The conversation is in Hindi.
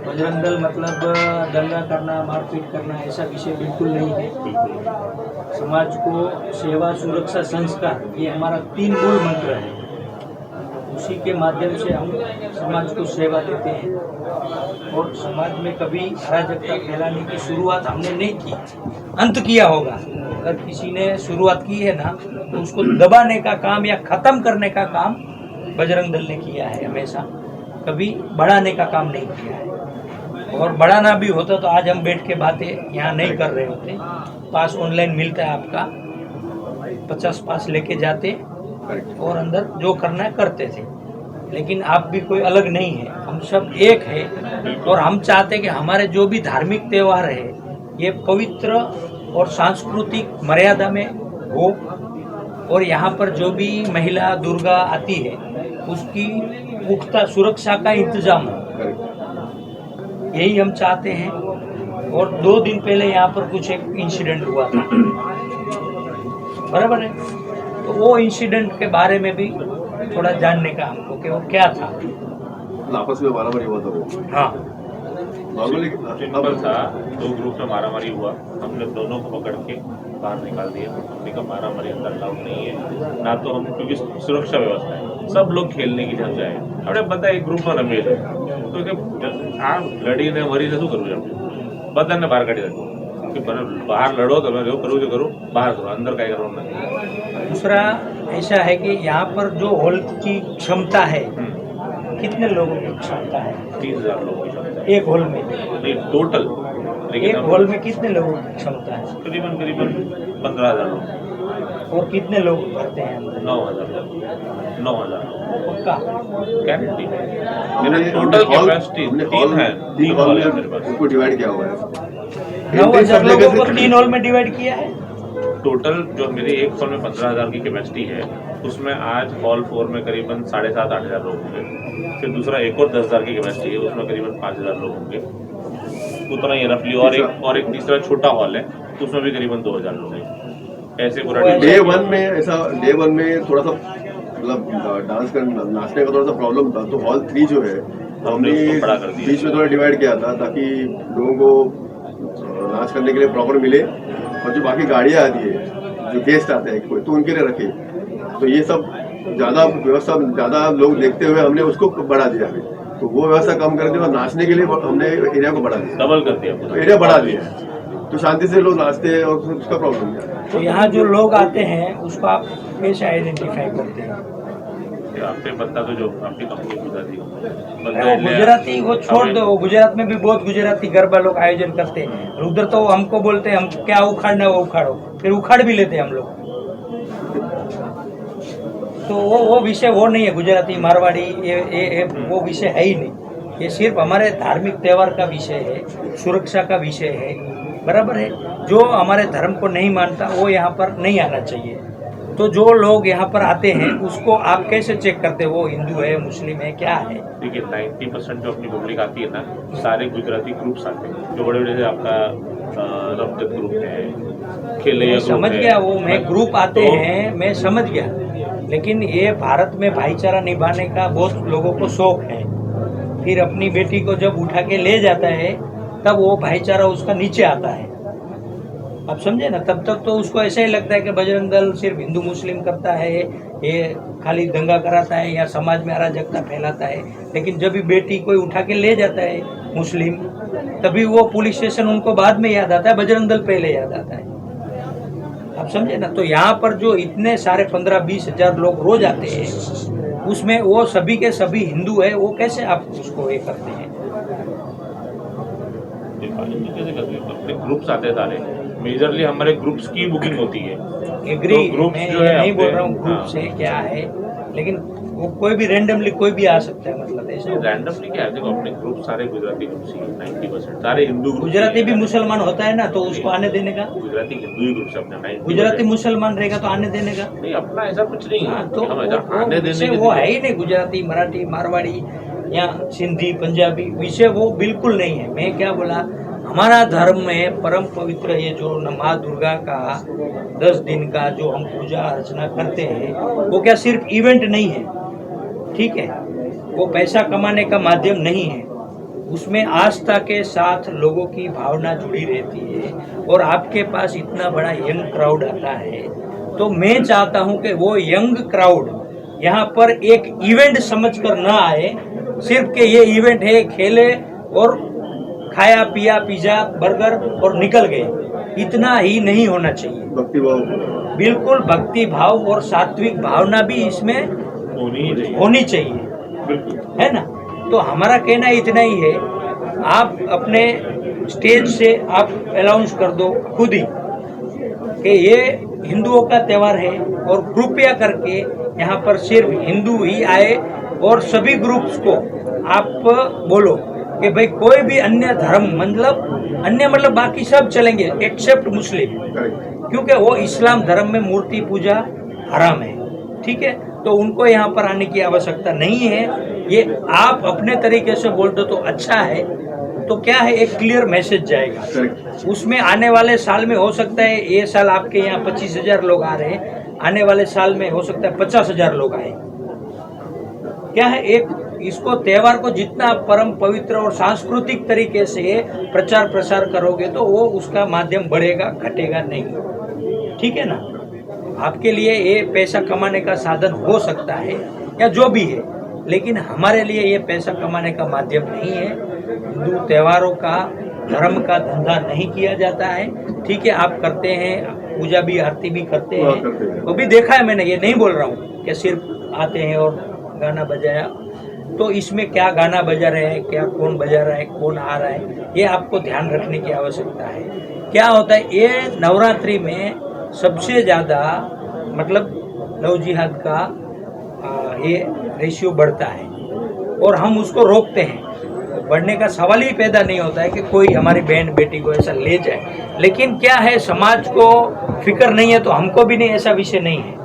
बजरंग दल मतलब दंगा करना, मारपीट करना ऐसा विषय बिल्कुल नहीं है। समाज को सेवा, सुरक्षा, संस्कार, ये हमारा 3 मूल मंत्र है। उसी के माध्यम से हम समाज को सेवा देते हैं और समाज में कभी अराजकता फैलाने की शुरुआत हमने नहीं की, अंत किया होगा। अगर किसी ने शुरुआत की है ना, तो उसको दबाने का काम या खत्म करने का काम बजरंग दल ने किया है हमेशा, कभी बढ़ाने का काम नहीं किया है। और बढ़ाना भी होता तो आज हम बैठ के बातें यहाँ नहीं कर रहे होते। पास ऑनलाइन मिलता है आपका, 50 पास लेके जाते और अंदर जो करना है करते थे। लेकिन आप भी कोई अलग नहीं है, हम सब एक है। और हम चाहते हैं कि हमारे जो भी धार्मिक त्यौहार है ये पवित्र और सांस्कृतिक मर्यादा में हो, और यहाँ पर जो भी महिला दुर्गा आती है उसकी पुख्ता सुरक्षा का इंतजाम हो, यही हम चाहते हैं। और 2 दिन पहले यहाँ पर कुछ एक इंसिडेंट हुआ था, बराबर है, तो वो इंसिडेंट के बारे में भी थोड़ा जानने का हमको कि वो क्या था। आपस में मारामारी हुआ था वो? हाँ, नॉर्मली सिंपल था, 2 ग्रुप में मारामारी हुआ, हमने दोनों को पकड़ के बाहर निकाल दिया। हमने कहा मारामारी अंदर अलाउड नहीं है, ना तो हम, क्योंकि सुरक्षा व्यवस्था है, सब लोग खेलने की जगह है। अपने बता एक ग्रुप में रमे थे तो आ लड़ी ने मरी ने शू करूँ, बता ने बहार काढ़ी दो कि बाहर लड़ो, तो मैं जो करूँ जो करो, बाहर करो, अंदर क्या करो नहीं। दूसरा ऐसा है कि यहाँ पर जो हॉल की क्षमता है, कितने लोगों की क्षमता है? 30,000 लोगों की क्षमता है एक हॉल में, नहीं टोटल, लेकिन एक हॉल में कितने लोगों की क्षमता है? करीबन 15,000 लोग। और कितने लोग भरते हैं अंदर? 9,000 लोग, 9,000 पक्का? गारंटी मेरा टोटल कैपेसिटी 3 है, 3 हॉल है मेरे पास। उसको डिवाइड किया हुआ है 9,000 लोगों को 3 हॉल में डिवाइड किया है। टोटल जो मेरी एक हॉल में 15,000 की कैपेसिटी है, उसमें आज हॉल 4 में करीबन 7,500-8,000 लोग होंगे। फिर दूसरा एक और 10,000 की कैपेसिटी है, उसमें करीबन 5,000 लोग होंगे, उतना ही रफली। और एक तीसरा छोटा हॉल है, उसमें भी करीबन 2,000 लोग हैं। ऐसे पूरा डे वन में थोड़ा सा मतलब डांस कर नाचने का थोड़ा सा प्रॉब्लम था, तो हॉल 3 जो है हमने उसको बड़ा कर दिया, बीच में थोड़ा डिवाइड किया था ताकि लोगों को नाच करने के लिए प्रॉपर मिले, और जो बाकी गाड़ियाँ आती है, जो गेस्ट आते हैं कोई, तो उनके लिए रखे। तो ये सब ज़्यादा व्यवस्था, ज़्यादा लोग देखते हुए हमने उसको बढ़ा दिया अभी, तो वो व्यवस्था कम कर दी और नाचने के लिए हमने एरिया को बढ़ा दिया, डबल कर दिया, तो एरिया बढ़ा दिया, तो शांति से लोग नाचते हैं और उसका प्रॉब्लम नहीं है। तो यहाँ जो लोग आते हैं उसको आप कैसे आइडेंटिफाई करते हैं? आपके बंदा तो जो आपकी कंपनी गुजराती वो गुजराती वो छोड़ दो, वो गुजरात में भी बहुत गुजराती गरबा लोग आयोजन करते हैं। उधर तो हमको बोलते हैं हम क्या उखाड़ना है वो उखाड़ो, फिर उखाड़ भी लेते हैं हम लोग। तो वो विषय वो नहीं है, गुजराती मारवाड़ी ये वो विषय है ही नहीं। ये सिर्फ हमारे धार्मिक त्यौहार का विषय है, सुरक्षा का विषय है, बराबर है। जो हमारे धर्म को नहीं मानता वो यहाँ पर नहीं आना चाहिए। तो जो लोग यहाँ पर आते हैं उसको आप कैसे चेक करते हैं वो हिंदू है, मुस्लिम है, क्या है? देखिए 90% जो अपनी पब्लिक आती है ना, सारे गुजराती ग्रुप्स आते हैं, जो बड़े बड़े से आपका रमदत ग्रुप है, खेलैया ग्रुप है। समझ गया, वो मैं ग्रुप आते हैं, मैं समझ गया। लेकिन ये भारत में भाईचारा निभाने का बहुत लोगों को शौक है, फिर अपनी बेटी को जब उठा के ले जाता है तब वो भाईचारा उसका नीचे आता है। आप समझे ना, तब तक तो उसको ऐसा ही लगता है कि बजरंग दल सिर्फ हिंदू मुस्लिम करता है, ये खाली दंगा कराता है या समाज में अराजकता फैलाता है। लेकिन जब भी बेटी कोई उठा के ले जाता है मुस्लिम, तभी वो पुलिस स्टेशन उनको बाद में याद आता है, बजरंग दल पहले याद आता है। आप समझे ना, तो यहाँ पर जो इतने सारे 15-20 हजार लोग रोज आते हैं, उसमें वो सभी के सभी हिंदू है, वो कैसे आप उसको ये करते हैं? कैसे करते हैं? अपने ग्रुप्स आते हैं सारे, मेजरली हमारे ग्रुप्स की बुकिंग होती है। एग्री, तो ग्रुप्स मैं जो है नहीं बोल रहा हूँ हाँ। ग्रुप से क्या है, लेकिन वो कोई भी रैंडमली कोई भी आ सकता है, मतलब ऐसा रैंडमली क्या है, देखो अपने ग्रुप सारे गुजराती ग्रुप्स ही 90% सारे हिंदू ग्रुप। गुजराती भी मुसलमान होता है ना, तो उसको आने देने का? गुजराती हिंदू ही ग्रुप से अपने 90%। गुजराती मुसलमान रहेगा तो आने देने का? नहीं, अपना ऐसा कुछ नहीं है। हाँ, तो हम ऐसा आने देने के वो है ही नहीं। गुजराती, मराठी, मारवाड़ी या सिंधी, पंजाबी विषय वो बिल्कुल नहीं है। मैं क्या बोला, हमारा धर्म में परम पवित्र ये जो माँ दुर्गा का 10 दिन का जो हम पूजा अर्चना करते हैं, वो क्या सिर्फ इवेंट नहीं है, ठीक है, वो पैसा कमाने का माध्यम नहीं है, उसमें आस्था के साथ लोगों की भावना जुड़ी रहती है और आपके पास इतना बड़ा यंग क्राउड आता है, तो मैं चाहता हूं कि वो यंग क्राउड यहाँ पर एक इवेंट समझकर न आए, सिर्फ कि ये इवेंट है, खेले और खाया पिया पिज्जा बर्गर और निकल गए, इतना ही नहीं होना चाहिए। भक्ति भाव बिल्कुल भक्ति भाव और सात्विक भावना भी इसमें होनी चाहिए, बिल्कुल है ना। तो हमारा कहना इतना ही है, आप अपने स्टेज से आप अनाउंस कर दो खुद ही कि ये हिंदुओं का त्यौहार है और कृपया करके यहाँ पर सिर्फ हिंदू ही आए, और सभी ग्रुप्स को आप बोलो कि भाई कोई भी अन्य धर्म मतलब बाकी सब चलेंगे एक्सेप्ट मुस्लिम, करेक्ट। क्योंकि वो इस्लाम धर्म में मूर्ति पूजा हराम है, ठीक है। तो उनको यहाँ पर आने की आवश्यकता नहीं है। ये आप अपने तरीके से बोल दो तो अच्छा है, तो क्या है, एक क्लियर मैसेज जाएगा। करेक्ट। उसमें आने वाले साल में हो सकता है, ये साल आपके यहाँ 25,000 लोग आ रहे हैं, आने वाले साल में हो सकता है 50,000 लोग आए। क्या है, एक इसको त्यौहार को जितना आप परम पवित्र और सांस्कृतिक तरीके से प्रचार प्रसार करोगे तो वो उसका माध्यम बढ़ेगा, घटेगा नहीं, ठीक है ना। आपके लिए ये पैसा कमाने का साधन हो सकता है या जो भी है, लेकिन हमारे लिए ये पैसा कमाने का माध्यम नहीं है। हिंदू त्योहारों का, धर्म का धंधा नहीं किया जाता है, ठीक है। आप करते हैं, पूजा भी आरती भी करते हैं, वो भी देखा है मैंने, ये नहीं बोल रहा हूँ कि सिर्फ आते हैं और गाना बजाया। तो इसमें क्या गाना बजा रहे हैं, क्या कौन बजा रहा है, कौन आ रहा है, ये आपको ध्यान रखने की आवश्यकता है। क्या होता है, ये नवरात्रि में सबसे ज़्यादा मतलब लव जिहाद का ये रेशियो बढ़ता है और हम उसको रोकते हैं। बढ़ने का सवाल ही पैदा नहीं होता है कि कोई हमारी बहन बेटी को ऐसा ले जाए, लेकिन क्या है, समाज को फिक्र नहीं है तो हमको भी नहीं, ऐसा विषय नहीं है।